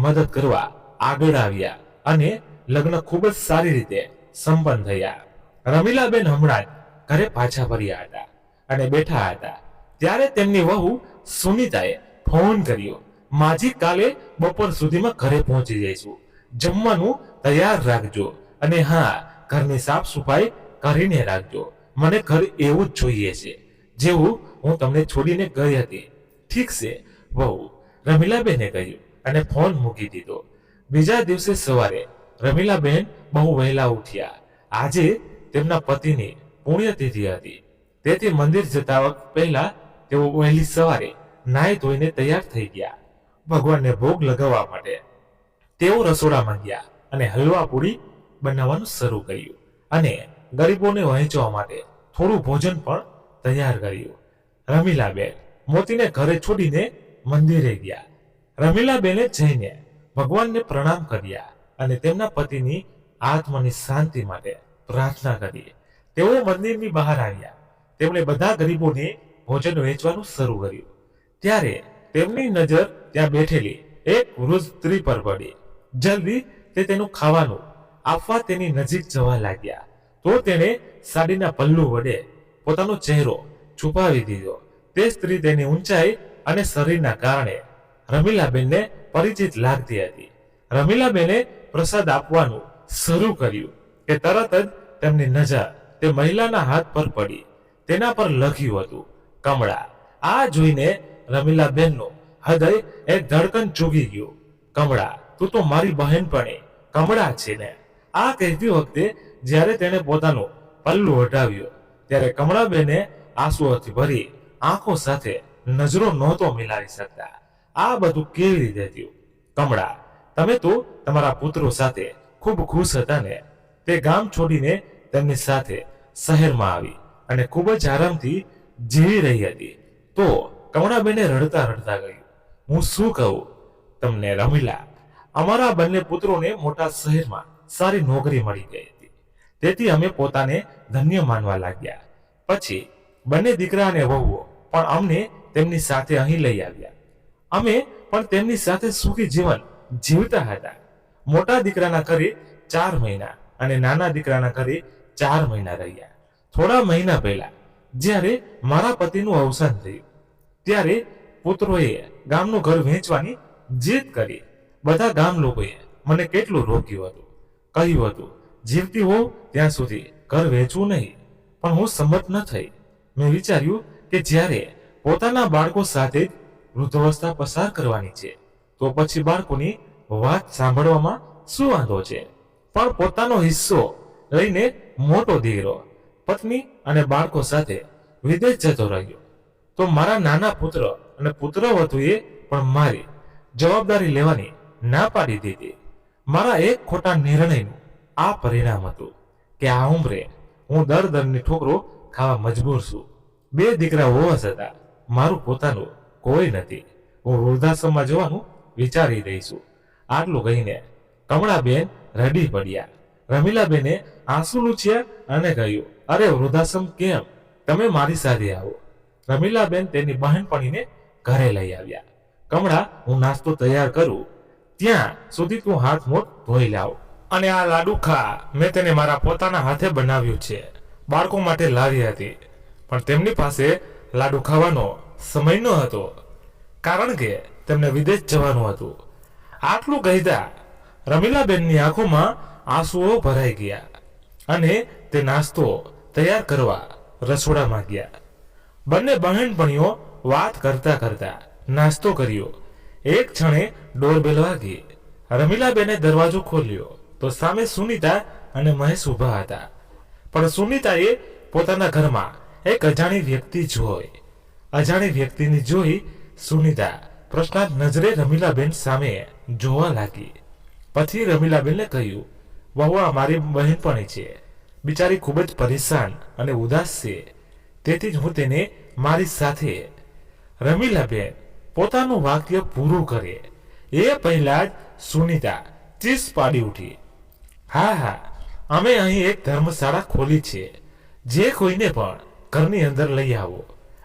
મદદ કરવા આગળ આવ્યા અને લગ્ન ખૂબ જ સારી રીતે સંપન્ન થયા. રમીલાબેન હમણાં જ ઘરે પાછા ફર્યા હતા અને બેઠા હતા ત્યારે તેમની વહુ સુનીતાએ ફોન કર્યો, માજી કાલે બપોર સુધીમાં ઘરે પહોંચી જઈશું, જમવાનું તૈયાર રાખજો અને હા, ઘરની સાફ સફાઈ કરીને રાખજો. મને ઘર એવું જ જોઈએ છે જેવું હું તમને છોડીને ગઈ હતી. ઠીક છે વહુ, રમીલાબેને કહ્યું અને ફોન મૂકી દીધો. બીજા દિવસે સવારે રમીલાબેન બહુ વહેલા ઉઠ્યા. આજે તેમના પતિની પુણ્યતિથિ હતી, તેથી મંદિર જતા પહેલા તેઓ વહેલી સવારે નાહી ધોઈને તૈયાર થઈ ગયા. ભગવાનને ભોગ લગાવવા માટે તેઓ રસોડામાં ગયા અને હલવા પૂરી બનાવવાનું શરૂ કર્યું અને ગરીબોને વહેંચવા માટે થોડું ભોજન પણ તૈયાર કર્યું. રમીલાબેન મોતીને ઘરે છોડીને મંદિરે ગયા. રમીલાબેને જઈને ભગવાનને પ્રણામ કર્યા અને તેમના પતિની આત્માની શાંતિ માટે પ્રાર્થના કરી. તેઓ મંદિરની બહાર આવ્યા. તેમણે બધા ગરીબોને ભોજન વેચવાનું શરૂ કર્યું. ત્યારે તેમની નજર ત્યાં બેઠેલી એક વૃદ્ધ સ્ત્રી પર પડી. જલ્દી તે તેનું ખાવાનું આપવા તેની નજીક જવા લાગ્યા તો તેણે સાડીના પલ્લુ વડે પોતાનો ચહેરો છુપાવી દીધો. તે સ્ત્રી તેની ઊંચાઈ અને શરીરના કારણે રમીલાબેનને પરિચિત લાગતી હતી. રમીલાબેને પ્રસાદ આપવાનું શરૂ કર્યું કે તરત જ તેમની નજર તે મહિલાના હાથ પર પડી. તેના પર લખ્યું હતું કમળા. આ જોઈને રમીલાબેનનું હૃદય એક ધડકન ચૂકી ગયું. કમળા, તું તો મારી બહેનપણી કમળા છે ને? આ કહેતી વખતે જ્યારે તેણે પોતાનું પલ્લું હટાવ્યું ત્યારે કમળાબેને આંસુઓથી ભરી આંખો સાથે નજરો નહોતો મિલાવી શકતા. આ બધું કેવી રીતે થયું? કમળા, તમે તો તમારા પુત્રો સાથે ખૂબ ખુશ હતા ને? તે ગામ છોડીને તેમની સાથે શહેરમાં આવી અને ખૂબ જ આરામથી જીવી રહી હતી. તો કમળાબેને રડતા રડતા કહ્યું, હું શું કહું તમને રમીલા, અમારા બંને પુત્રોને મોટા શહેરમાં સારી નોકરી મળી ગઈ હતી. તેથી અમે પોતાને ધન્ય માનવા લાગ્યા. પછી બંને દીકરા અને વહુઓ પણ અમને તેમની સાથે અહીં લઈ આવ્યા. અમે પણ તેમની સાથે સુખી જીવન જીવતા હતા. મોટા દીકરાના ઘરે 4 મહિના અને નાના દીકરાના ઘરે 4 મહિના રહ્યા. થોડા મહિના પહેલા જ્યારે મારા પતિનું અવસાન થયું ત્યારે પુત્રોએ ગામનું ઘર વેચવાની જીદ કરી. બધા ગામ લોકોએ મને કેટલું રોક્યું હતું. કહ્યું હતું જીવતી હોઉં ત્યાં સુધી ઘર વેચવું નહીં, પણ હું સંમત ન થઈ. મેં વિચાર્યું કે જ્યારે પોતાના બાળકો સાથે જ વૃદ્ધાવસ્થા પસાર કરવાની છે તો પછી બાળકોની વાત સાંભળવામાં શું વાંધો છે? પણ પોતાનો હિસ્સો લઈને મોટો દીકરો પત્ની અને બાળકો સાથે વિદેશ જતો રહ્યો તો મારા નાના પુત્ર અને પુત્રવધુએ પણ મારી જવાબદારી લેવાની ના પાડી દીધી. મારા એક ખોટા નિર્ણયનું આ પરિણામ હતું કે આ ઉંમરે હું દરની ઠોકરો ખાવા મજબૂર છું. 2 દીકરા હોવા છતાં મારું પોતાનું કોઈ નથી. હું વૃદ્ધાશ્રમમાં જવાનું વિચારી રહી છું. આટલું કહીને કમળાબેન રડી પડ્યા. રમીલાબેને આંસુ લૂછ્યા અને કહ્યું, અરે વૃદ્ધાશ્રમ કેમ? તમે મારી સાથે આવો. રમીલાબેન તેની બહેનપણીને ઘરે લઈ આવ્યા. કમળા, હું નાસ્તો તૈયાર કરું ત્યાં સુધી તું હાથ મોઢ ધોઈ લાવ અને આ લાડુ ખા. મેં તેને મારા પોતાના હાથે બનાવ્યું છે. બાળકો માટે લાવી હતી પણ તેમની પાસે લાડુ ખાવાનો સમય ન હતો કારણ કે તેમને વિદેશ જવાનું હતું. આટલું કહેતા રમીલાબેનની આંખોમાં આંસુઓ ભરાઈ ગયા અને તે નાસ્તો તૈયાર કરવા રસોડામાં ગયા. બંને બહેનપણીઓ વાત કરતા કરતા નાસ્તો કર્યો. એક ક્ષણે ડોરબેલ વાગી. રમીલાબેને દરવાજો ખોલ્યો તો સામે સુનીતા અને મહેશ ઊભા હતા. પણ સુનીતાએ પોતાના ઘરમાં એક અજાણી વ્યક્તિ જોઈ. અજાણી વ્યક્તિને જોઈ સુનીતા પ્રશ્નાર્થ નજરે રમીલાબેન સામે જોવા લાગી. પછી રમીલાબેનને કહ્યું, વહુ આ મારી બહેનપણી છે. બિચારી ખૂબ જ પરેશાન અને ઉદાસ છે, તેથી જ હું તેને મારી સાથે. રમીલાબેન પોતાનું વાક્ય પૂરું કરે એ પહેલા જ સુનીતા ચીસ પાડી ઉઠી. હા હા, અમે અહીં એક ધર્મશાળા ખોલી છે. જે કોઈને પણ ઘરની અંદર લઈ આવો.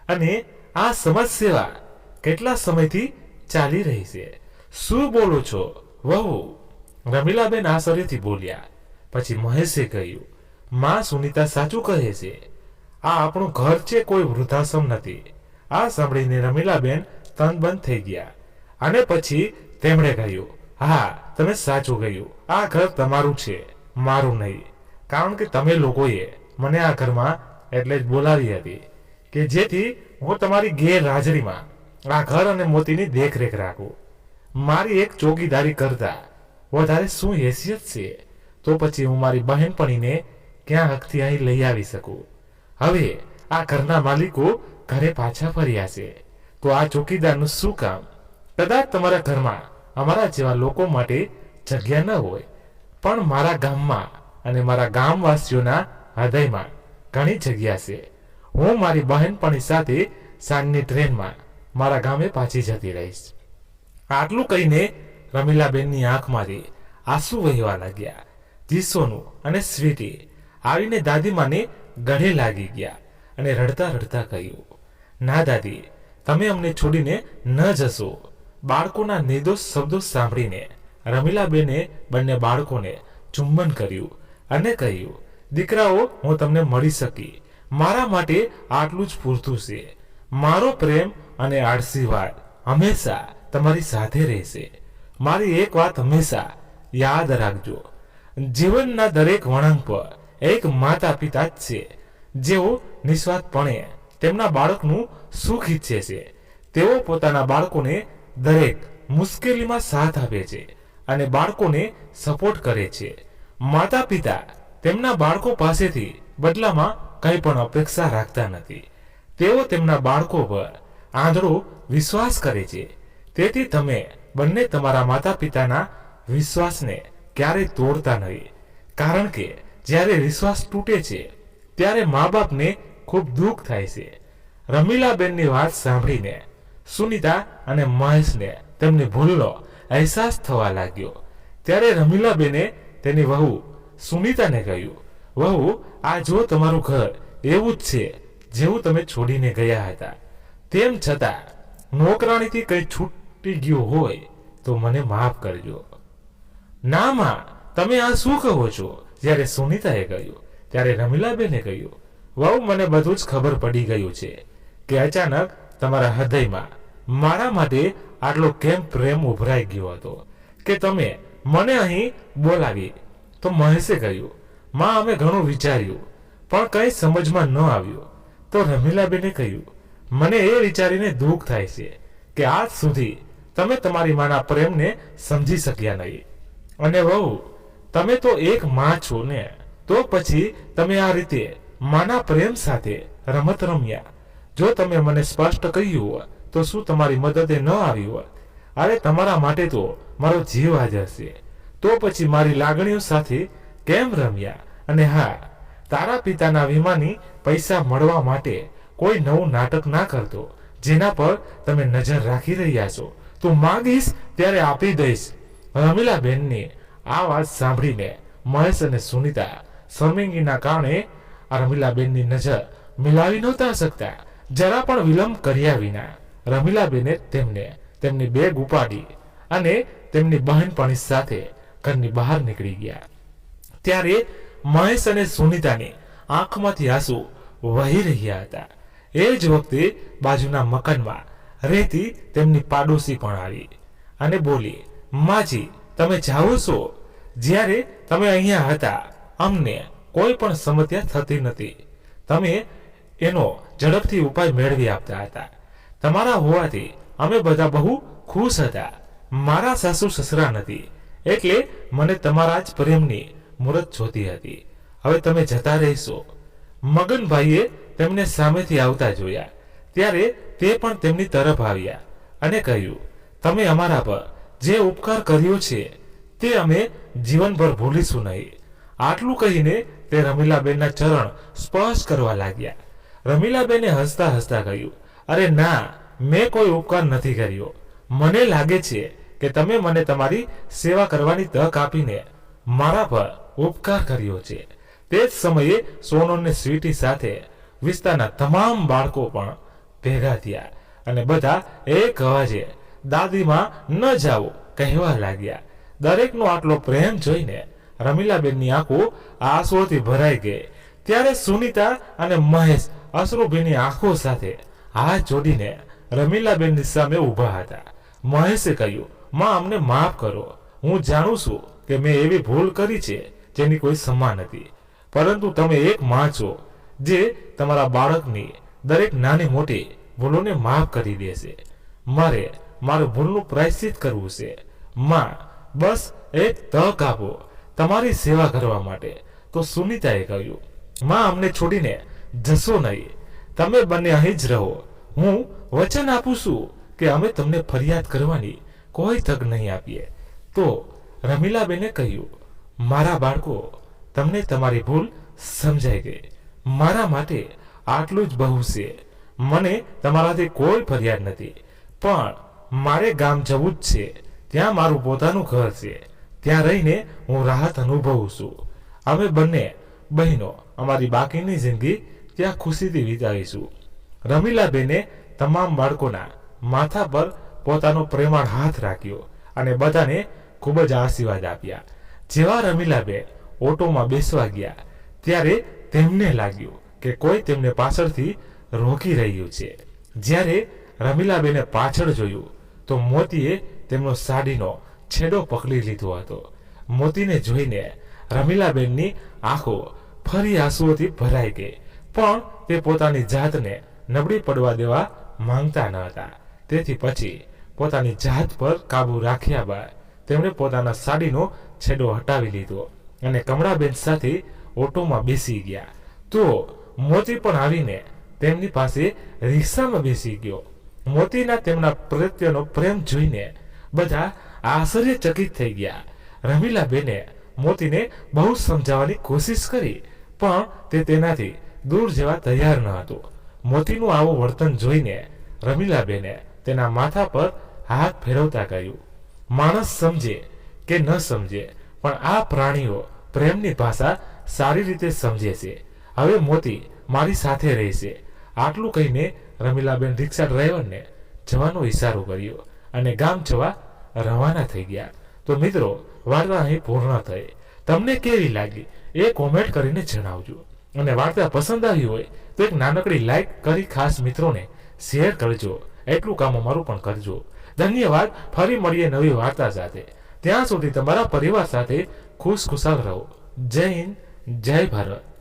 અને આ સમાજ સેવા કેટલા સમયથી ચાલી રહી છે. શું બોલો છો વહુ? રમીલાબેન આશ્ચર્યથી બોલ્યા. પછી મહેશે કહ્યું, માં સુનીતા સાચું કહે છે. આ આપણું ઘર છે, કોઈ વૃદ્ધાશ્રમ નથી. આ સાંભળીને રમીલાબેન તનબંધ થઈ ગયા અને પછી તેમણે કહ્યું, હા તમે સાચું કહ્યું. આ ઘર તમારું છે, મારું નહીં. કારણ કે તમે લોકોએ મને આ ઘરમાં એટલે જ બોલાવી હતી કે જેથી હું તમારી ગેરહાજરીમાં આ ઘર અને મોતીની દેખરેખ રાખું. મારી એક ચોકીદારી કરતા વધારે શું હેસિયત છે? તો પછી હું મારી બહેનપણીને ક્યાં હકથી અહીં લઈ આવી શકું. હવે આ ઘરના માલિકો ઘરે પાછા ફર્યા છે તો આ ચોકીદારનું શું કામ? કદાચ તમારા ઘરમાં અમારા જેવા લોકો માટે જગ્યા ન હોય, પણ મારા ગામમાં અને મારા ગામવાસીઓના હૃદયમાં ઘણી જગ્યા છે. હું મારી બહેનપણી સાથે સાંજની ટ્રેનમાં મારા ગામે પાછી જતી રહીશ. આટલું કહીને રમીલાબેનની આંખમાંથી આંસુ વહેવા લાગ્યા. જીસોનું અને સ્વીટી આવીને દાદીમાને ગળે લાગી ગયા અને રડતા રડતા કહ્યું, ના દાદી, તમે અમને છોડીને ન જશો. બાળકોના નિર્દોષ શબ્દો સાંભળીને રમીલાબેને બંને બાળકોને ચુંબન કર્યું અને કહ્યું, દીકરાઓ, હું તમને મળી શકી. મારા માટે આટલું જ પૂરતું છે. મારો પ્રેમ અને આશીર્વાદ હંમેશા તમારી સાથે રહેશે. મારી એક વાત હંમેશા યાદ રાખજો, જીવનના દરેક વળાંક પર એક માતા પિતા જ છે જેઓ નિસ્વાર્થપણે તેમના બાળકનું સુખ ઈચ્છે છે. તેઓ પોતાના બાળકોને દરેક મુશ્કેલીમાં સાથ આપે છે અને બાળકોને સપોર્ટ કરે છે. માતા પિતા તેમના બાળકો પાસેથી બદલામાં કંઈ પણ અપેક્ષા રાખતા નથી. તેઓ તેમના બાળકો પર આંધળો વિશ્વાસ કરે છે. તેથી તમે બંને તમારા માતા પિતાના વિશ્વાસને ક્યારેય તોડતા નહીં, કારણ કે જ્યારે વિશ્વાસ તૂટે છે ત્યારે મા બાપને ખૂબ દુઃખ થાય છે. રમીલાબેનની વાત સાંભળીને સુનિતા અને મહેશને તેમની ભૂલનો અહેસાસ થવા લાગ્યો. ત્યારે રમીલાબેને તેની વહુ સુનિતાને કહ્યું, વહુ, આ જો તમારું ઘર એવું જ છે જેવું તમે છોડીને ગયા હતા. તેમ છતાં નોકરાણીથી કંઈ છૂટી ગયું હોય તો મને માફ કરજો. ના માં, તમે આ શું કહો છો? જ્યારે સુનિતાએ કહ્યું ત્યારે રમીલાબેને કહ્યું, વહુ, મને બધું જ ખબર પડી ગયું છે કે અચાનક તમારા હૃદયમાં મારા માટે આટલો કેમ પ્રેમ ઉભરાઈ ગયો હતો કે તમે મને અહીં બોલાવી. તો મહેશે કહ્યું, માં, અમે ઘણું વિચાર્યું પણ કંઈ સમજમાં ન આવ્યું. તો રમીલાબેને કહ્યું, મને એ વિચારીને દુઃખ થાય છે કે આજ સુધી તમે તમારી માના પ્રેમને સમજી શક્યા નહીં. અને વહુ, તમે તો એક માં છો ને, તો પછી તમે આ રીતે માના પ્રેમ સાથે રમત રમ્યા. જો તમે મને સ્પષ્ટ કહ્યું હોત તો શું તમારી મદદે ન આવી હોત? અરે, તમારા માટે તો મારો જીવ હાજર છે. તો પછી મારી લાગણીઓ સાથે કેમ રમ્યા? અને હા, તારા પિતાના વીમાની પૈસા મળવા માટે કોઈ નવું નાટક ના કરતો જેના પર તમે નજર રાખી રહ્યા છો. તું માંગીશ ત્યારે આપી દઈશ. રમીલાબેનની આ વાત સાંભળીને મહેશ અને સુનિતા શર્મિંદગીના કારણે રમીલાબેનની નજર મિલાવી નહોતા શકતા. જરા પણ વિલંબ કર્યા વિના રમીલાબેને તેમને તેમની બેગ ઉપાડી અને તેમની બહેનપણી સાથે ઘરની બહાર નીકળી ગયા. ત્યારે મહેશ અને સુનિતાની આંખમાંથી આંસુ વહી રહ્યા હતા. એ જ વખતે બાજુના મકાનમાં રહેતી તેમની પાડોશી પણ આવી અને બોલી, માજી, તમે જાઓ છો? જ્યારે તમે અહીંયા હતા અમને કોઈ પણ સમસ્યા થતી નથી. તમે એનો ઝડપથી ઉપાય મેળવી આપતા હતા. તમારા હોવાથી અમે બધા બહુ ખુશ હતા. મારા સાસુ સસરા નથી એટલે મને તમારા જ પ્રેમની મુહૂર્ત જોતી હતી. હવે તમે જતા રહેશો. મગનભાઈએ તેમને સામેથી આવતા જોયા ત્યારે તે પણ તેમની તરફ આવ્યા અને કહ્યું, તમે અમારા પર જે ઉપકાર કર્યો છે તે અમે જીવનભર ભૂલીશું નહીં. આટલું કહીને તે રમીલાબેનના ચરણ સ્પર્શ કરવા લાગ્યા. રમીલાબેને હસતા હસતા કહ્યું, અરે ના, મેં કોઈ ઉપકાર નથી કર્યો. મને લાગે છે કે તમે મને તમારી સેવા કરવાની તક આપીને મારા પર ઉપકાર કર્યો છે. તે જ સમયે સોનુ અને સ્વીટી સાથે વિસ્તારના તમામ બાળકો પણ ભેગા થયા અને બધા એક અવાજે દાદીમાં ન જાઓ કહેવા લાગ્યા. દરેકનો આટલો પ્રેમ જોઈને રમીલાબેનની આંખો આંસુઓથી ભરાઈ ગઈ. ત્યારે સુનિતા અને મહેશ અશ્રુભીની આંખો સાથે હાથ જોડીને રમીલાબેનની સામે ઊભા હતા. મહેશે કહ્યું, માં, અમને માફ કરો. હું જાણું છું કે મેં એવી ભૂલ કરી છે જેની કોઈ ક્ષમા નથી, પરંતુ તમે એક માં છો જે તમારા બાળકની દરેક નાની મોટી ભૂલોને માફ કરી દેશે. મારે મારું ભૂલનું પ્રાયશ્ચિત કરવું છે. માં, બસ એક તક આપો તમારી સેવા કરવા માટે. તો સુનિતાએ કહ્યું, માં, અમને છોડીને જશો નહીં. તમે બંને અહીં જ રહો. હું વચન આપું છું કે અમે તમને ફરિયાદ કરવાની કોઈ તક નહીં આપીએ. તો રમીલાબેને કહ્યું, મારા બાળકો, તમને તમારી ભૂલ સમજાઈ ગઈ. મારા માટે આટલું જ બહુ છે. મને તમારાથી કોઈ ફરિયાદ નથી, પણ મારે ગામ જવું જ છે. ત્યાં મારું પોતાનું ઘર છે. ત્યાં રહીને હું રાહત અનુભવું છું. અમે બંને બહેનો અમારી બાકીની જિંદગી ત્યાં ખુશીથી વિતાવીશું. રમીલાબેને તમામ બાળકોના માથા પર પોતાનો પ્રેમાળ હાથ રાખ્યો અને બધાને ખૂબ જ આશીર્વાદ આપ્યા. જેવા રમીલાબેન ઓટોમાં બેસવા ગયા ત્યારે તેમને લાગ્યું કે કોઈ તેમને પાછળથી રોકી રહ્યું છે. જ્યારે રમીલાબેને પાછળ જોયું તો મોતીએ તેમનો સાડીનો છેડો પકડી લીધો હતો. મોતીને જોઈને રમીલાબેનની આંખો ફરી આંસુઓથી ભરાઈ ગઈ, પણ તે પોતાની જાતને નબળી પડવા દેવા માંગતા ન હતા. તેથી પછી પોતાની જાત પર કાબુ રાખ્યા બાદ તેમણે પોતાના સાડીનો છેડો હટાવી લીધો અને કમળાબેન સાથે ઓટોમાં બેસી ગયા. તો મોતી પણ આવીને તેમની પાસે રિક્ષામાં બેસી ગયો. મોતીના તેમના પ્રત્યેનો પ્રેમ જોઈને બધા આશ્ચર્યચકિત થઈ ગયા. રમીલાબેને મોતીને બહુ સમજાવવાની કોશિશ કરી, પણ તે તેનાથી દૂર જવા તૈયાર ન હતો. મોતીનું આવું વર્તન જોઈને રમીલાબેને તેના માથા પર હાથ ફેરવતા કહ્યું, માણસ સમજે કે ન સમજે, પણ આ પ્રાણીઓ પ્રેમની ભાષા સારી રીતે સમજે છે. હવે મોતી મારી સાથે રહેશે. આટલું કહીને રમીલાબેન રિક્ષા ડ્રાઈવરને જવાનો ઈશારો કર્યો અને ગામ જવા રવાના થઈ ગયા. તો મિત્રો, વાર્તા અહીં પૂર્ણ થઈ. તમને કેવી લાગી એ કોમેન્ટ કરીને જણાવજો. અને વાર્તા પસંદ આવી હોય તો એક નાનકડી લાઈક કરી ખાસ મિત્રોને શેર કરજો. એટલું કામ અમારું પણ કરજો. ધન્યવાદ. ફરી મળીએ નવી વાર્તા સાથે. ત્યાં સુધી તમારા પરિવાર સાથે ખુશખુશાલ રહો. જય હિન્દ, જય ભારત.